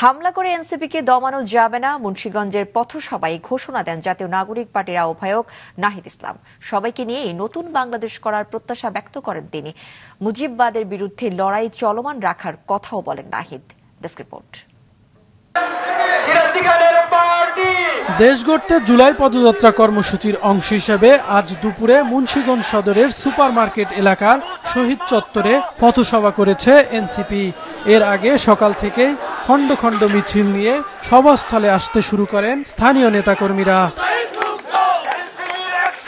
হামলা করে এনসিপিকে দমানো যাবে না, মুন্সিগঞ্জের পথসভায় ঘোষণা দেন জাতীয় নাগরিক পার্টির আহ্বায়ক নাহিদ ইসলাম। সবাইকে নিয়ে নতুন বাংলাদেশ করার প্রত্যাশা ব্যক্ত করেন তিনি। মুজিববাদের বিরুদ্ধে লড়াই চলমান রাখার কথাও বলেন নাহিদ। Desk report. দেশ গড়তে জুলাই পদযাত্রা কর্মসূচির অংশ হিসেবে আজ দুপুরে মুন্সিগঞ্জ সদরের সুপারমার্কেট এলাকার শহীদ চত্বরে পথসভা করেছে এনসিপি। এর আগে সকাল থেকেই খণ্ড খণ্ড মিছিল নিয়ে সভাস্থলে আসতে শুরু করেন স্থানীয় নেতাকর্মীরা।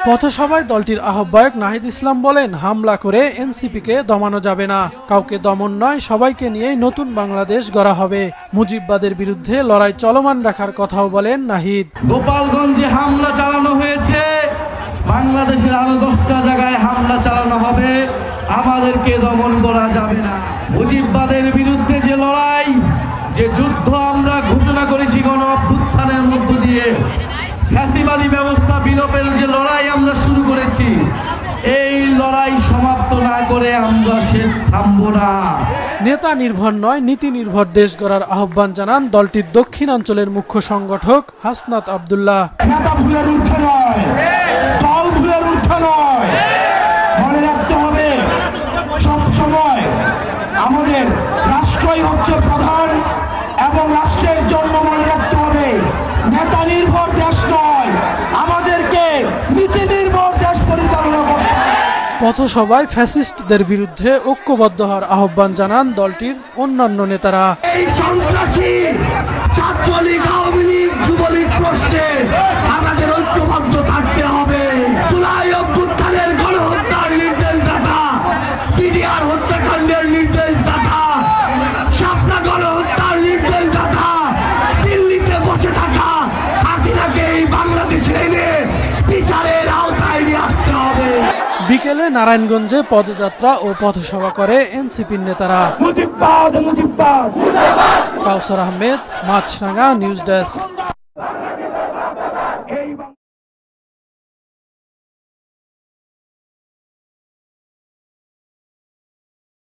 পথসভায় দলটির আহ্বায়ক নাহিদ ইসলাম বলেন, হামলা করে এনসিপিকে দমানো যাবে না, কাউকে দমন নয়, সবাইকে নিয়েই নতুন বাংলাদেশ গড়া হবে। মুজিববাদের বিরুদ্ধে লড়াই চলমান রাখার কথাও বলেন নাহিদ। গোপালগঞ্জে হামলা চালানো হয়েছে, বাংলাদেশের আরো 10টা জায়গায় হামলা চালানো হবে, আমাদেরকে দমন করা যাবে না। মুজিববাদের বিরুদ্ধে যে লড়াই, যে যুদ্ধ আমরা ঘোষণা করেছি গণ অভ্যুত্থানের মধ্য দিয়ে, ফ্যাসিবাদী ব্যবস্থা বিলোপের যে লড়াই আমরা শুরু করেছি, এই লড়াই সমাপ্ত না করে আমরা শেষ থামব না। নেতা নির্ভর নয়, নীতি নির্ভর দেশ গড়ার আহ্বান জানান দলটির দক্ষিণাঞ্চলের মুখ্য সংগঠক হাসনাত আব্দুল্লাহ। নেতা ভুলের ঊর্ধ্বে নয়, দল ভুলের ঊর্ধ্বে নয়, মনে রাখতে হবে সব সময় আমাদের রাষ্ট্রই হচ্ছে প্রধান এবং রাষ্ট্রের জন্য মনে রাখতে হবে নেতা নির্ভর দেশ নয়, আমাদেরকে নীতি নির্ভর দেশ পরিচালনা করতে হবে। পথসভায় ফ্যাসিস্টদের বিরুদ্ধে ঐক্যবদ্ধ হওয়ার আহ্বান জানান দলটির অন্যান্য নেতারা। এই সন্ত্রাসী ছাত্রলীগ, আওয়ামী লীগ, যুবলীগ প্রশ্নে আমাদের ঐক্যবদ্ধ থাকতে হবে। জুলাই অভ্যুত্থানের গণহত্যার নির্দেশদাতা, পিডিআর হত্যাকাণ্ডের নির্দেশদাতা, শাপলা গণহত্যার নির্দেশদাতা, দিল্লিতে বসে থাকা হাসিনাকে এই বাংলাদেশে এনে বিচারের আওতায় নিয়ে আসতে হবে। বিকেলে নারায়ণগঞ্জে পদযাত্রা ও পথসভা করে এনসিপির নেতারা। মুজিববাদ, মুজিববাদ। কাউসার আহমেদ, মাছরাঙ্গা, নিউজ ডেস্ক।